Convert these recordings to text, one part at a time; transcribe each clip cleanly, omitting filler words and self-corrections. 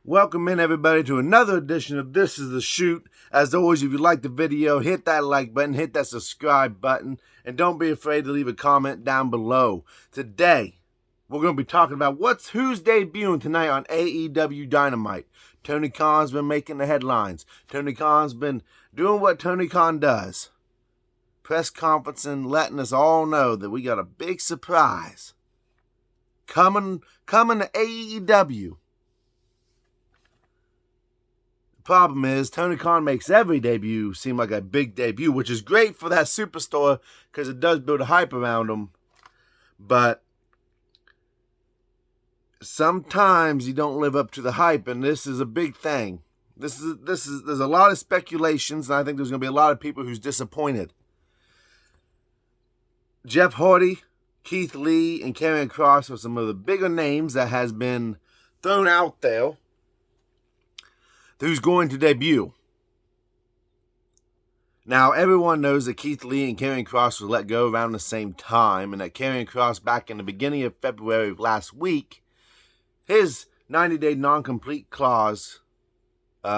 Welcome in everybody to another edition of This Is The Shoot. As always, if you like the video, hit that like button, hit that subscribe button, and don't be afraid to leave a comment down below. Today, we're going to be talking about who's debuting tonight on AEW Dynamite. Tony Khan's been making the headlines. Tony Khan's been doing what Tony Khan does. Press conference and letting us all know that we got a big surprise coming to AEW. Problem is, Tony Khan makes every debut seem like a big debut, which is great for that superstar because it does build a hype around him. But sometimes you don't live up to the hype, and this is a big thing. There's a lot of speculations, and I think there's going to be a lot of people who's disappointed. Jeff Hardy, Keith Lee, and Karrion Kross are some of the bigger names that has been thrown out there. Who's going to debut. Now, everyone knows that Keith Lee and Karrion Kross were let go around the same time, and that Karrion Kross, back in the beginning of February of last week, his 90-day non-complete clause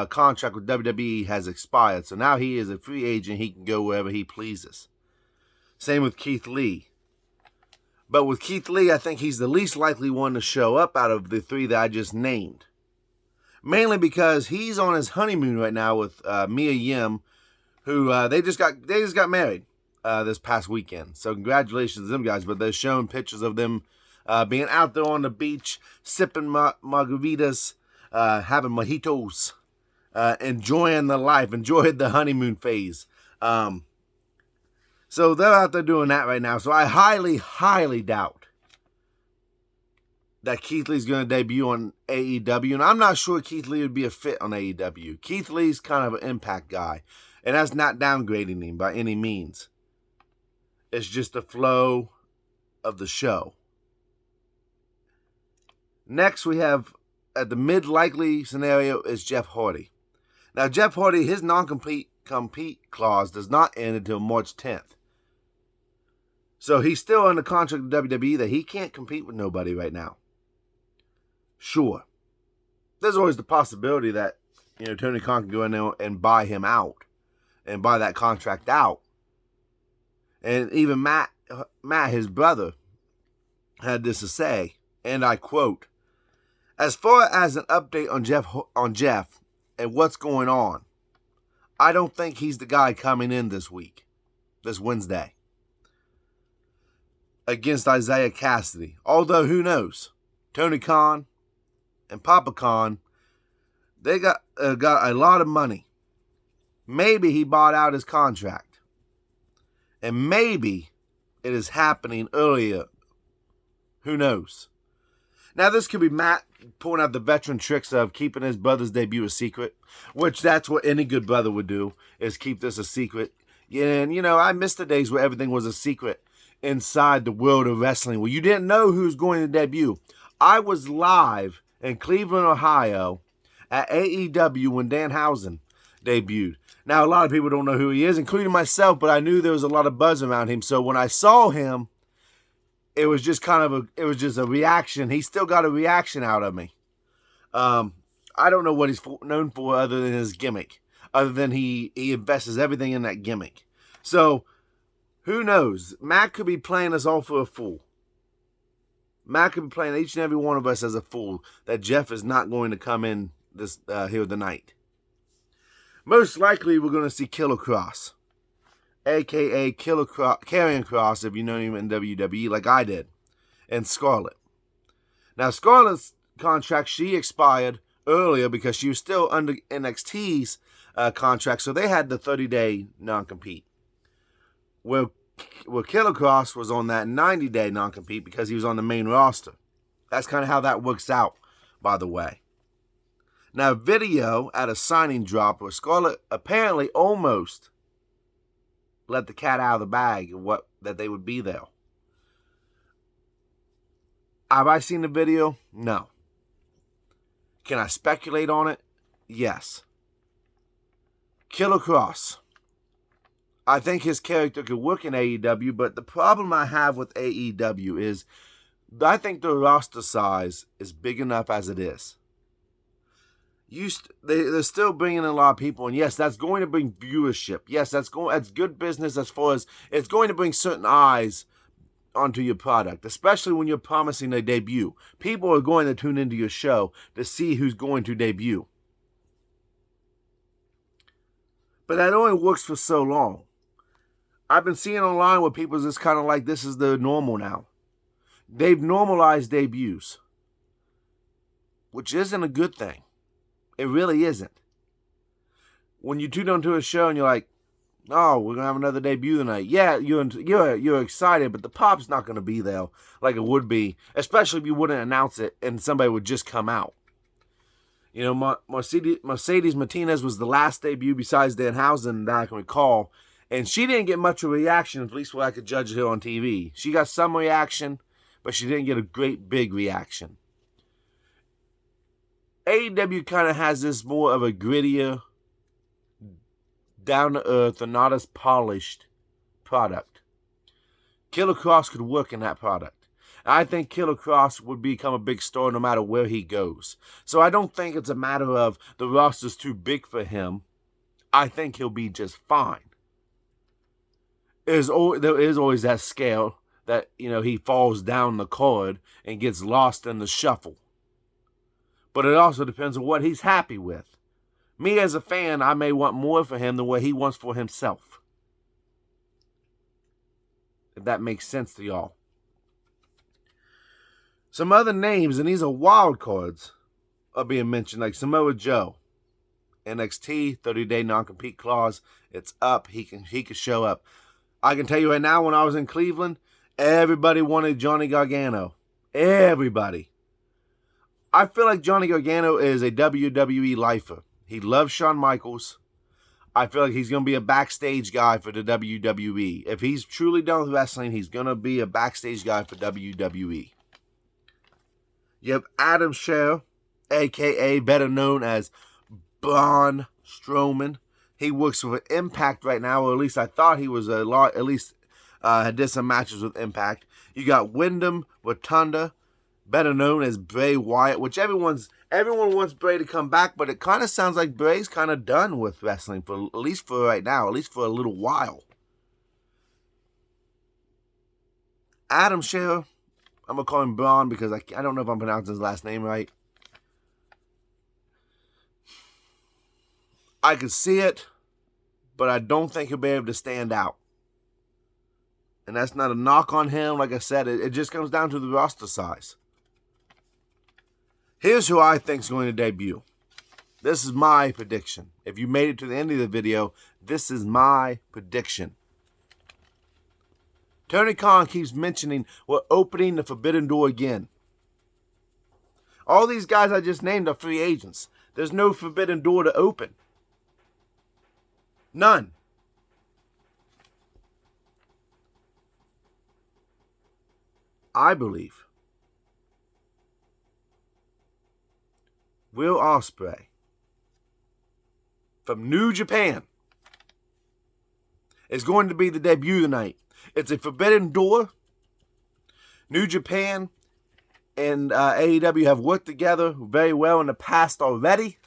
contract with WWE has expired. So now he is a free agent. He can go wherever he pleases. Same with Keith Lee. But with Keith Lee, I think he's the least likely one to show up out of the three that I just named. Mainly because he's on his honeymoon right now with Mia Yim, who they just got married this past weekend. So congratulations to them guys. But they're showing pictures of them being out there on the beach, sipping margaritas, having mojitos, enjoying the life, enjoying the honeymoon phase. So they're out there doing that right now. So I highly, highly doubt that Keith Lee's going to debut on AEW, and I'm not sure Keith Lee would be a fit on AEW. Keith Lee's kind of an impact guy, and that's not downgrading him by any means. It's just the flow of the show. Next, we have, at the mid-likely scenario, is Jeff Hardy. Now, Jeff Hardy, his non-compete clause does not end until March 10th. So he's still under contract with WWE that he can't compete with nobody right now. Sure. There's always the possibility that, Tony Khan can go in there and buy him out and buy that contract out. And even Matt, his brother, had this to say, and I quote, "As far as an update on Jeff and what's going on, I don't think he's the guy coming in this Wednesday, against Isaiah Cassidy. Although, who knows? Tony Khan and Papa Khan, they got a lot of money. Maybe he bought out his contract. And maybe it is happening earlier. Who knows? Now, this could be Matt pulling out the veteran tricks of keeping his brother's debut a secret, which that's what any good brother would do, is keep this a secret. And, I miss the days where everything was a secret inside the world of wrestling, where you didn't know who was going to debut. I was live in Cleveland, Ohio, at AEW when Danhausen debuted. Now, a lot of people don't know who he is, including myself, but I knew there was a lot of buzz around him. So when I saw him, it was just a reaction. He still got a reaction out of me. I don't know what he's known for other than his gimmick, other than he invests everything in that gimmick. So, who knows? Matt could be playing us all for a fool. Matt could be playing each and every one of us as a fool that Jeff is not going to come in this here tonight. Most likely, we're going to see Killer Kross, a.k.a. Karrion Kross, if you know him in WWE, like I did, and Scarlett. Now, Scarlett's contract, she expired earlier because she was still under NXT's contract, so they had the 30-day non-compete. Well, Killer Kross was on that 90-day non-compete because he was on the main roster. That's kind of how that works out, by the way. Now, video at a signing drop where Scarlett apparently almost let the cat out of the bag that they would be there. Have I seen the video? No. Can I speculate on it? Yes. Killer Kross. I think his character could work in AEW, but the problem I have with AEW is I think the roster size is big enough as it is. They're still bringing in a lot of people, and yes, that's going to bring viewership. Yes, that's good business as far as it's going to bring certain eyes onto your product, especially when you're promising a debut. People are going to tune into your show to see who's going to debut. But that only works for so long. I've been seeing online where people just kind of like this is the normal now. They've normalized debuts, which isn't a good thing. It really isn't. When you tune onto a show and you're like, oh, we're going to have another debut tonight. Yeah, you're excited, but the pop's not going to be there like it would be, especially if you wouldn't announce it and somebody would just come out. You know, Mercedes Martinez was the last debut besides Danhausen that I can recall, and she didn't get much of a reaction, at least what I could judge her on TV. She got some reaction, but she didn't get a great big reaction. AEW kind of has this more of a grittier, down-to-earth, and not as polished product. Killer Kross could work in that product. I think Killer Kross would become a big star no matter where he goes. So I don't think it's a matter of the roster's too big for him. I think he'll be just fine. There is always that scale that, he falls down the card and gets lost in the shuffle. But it also depends on what he's happy with. Me as a fan, I may want more for him than what he wants for himself. If that makes sense to y'all. Some other names, and these are wild cards, are being mentioned, like Samoa Joe. NXT, 30-day non-compete clause. It's up. He can show up. I can tell you right now, when I was in Cleveland, everybody wanted Johnny Gargano. Everybody. I feel like Johnny Gargano is a WWE lifer. He loves Shawn Michaels. I feel like he's going to be a backstage guy for the WWE. If he's truly done with wrestling, he's going to be a backstage guy for WWE. You have Adam Scherr, a.k.a. better known as Braun Strowman. He works with Impact right now, or at least I thought he was did some matches with Impact. You got Wyndham Rotunda, better known as Bray Wyatt, which everyone wants Bray to come back, but it kind of sounds like Bray's kind of done with wrestling, at least for right now, at least for a little while. Adam Scherr, I'm going to call him Braun because I don't know if I'm pronouncing his last name right. I could see it, but I don't think he'll be able to stand out. And that's not a knock on him. Like I said, it just comes down to the roster size. Here's who I think is going to debut. This is my prediction. If you made it to the end of the video, this is my prediction. Tony Khan keeps mentioning we're opening the forbidden door again. All these guys I just named are free agents. There's no forbidden door to open. None. I believe Will Ospreay from New Japan is going to be the debut tonight. It's a forbidden door. New Japan and AEW have worked together very well in the past already.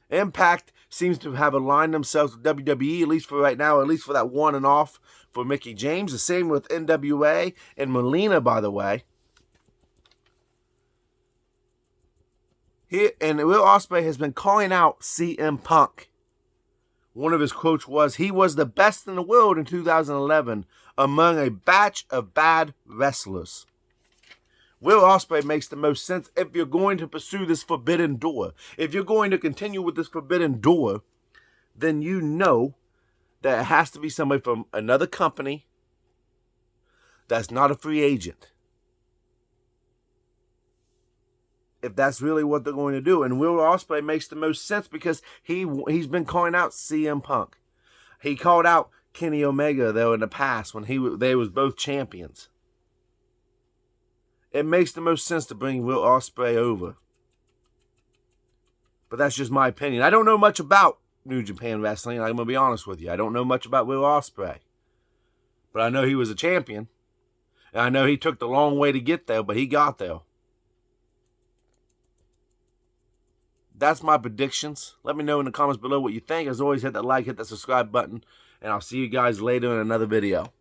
Impact seems to have aligned themselves with WWE, at least for right now, at least for that one and off for Mickie James. The same with NWA and Melina, by the way. And Will Ospreay has been calling out CM Punk. One of his quotes was, he was the best in the world in 2011 among a batch of bad wrestlers. Will Ospreay makes the most sense if you're going to pursue this forbidden door. If you're going to continue with this forbidden door, then you know that it has to be somebody from another company that's not a free agent. If that's really what they're going to do. And Will Ospreay makes the most sense because he's been calling out CM Punk. He called out Kenny Omega, though, in the past when they was both champions. It makes the most sense to bring Will Ospreay over. But that's just my opinion. I don't know much about New Japan Wrestling. I'm going to be honest with you. I don't know much about Will Ospreay. But I know he was a champion. And I know he took the long way to get there, but he got there. that's my predictions. Let me know in the comments below what you think. As always, hit that like, hit that subscribe button, and I'll see you guys later in another video.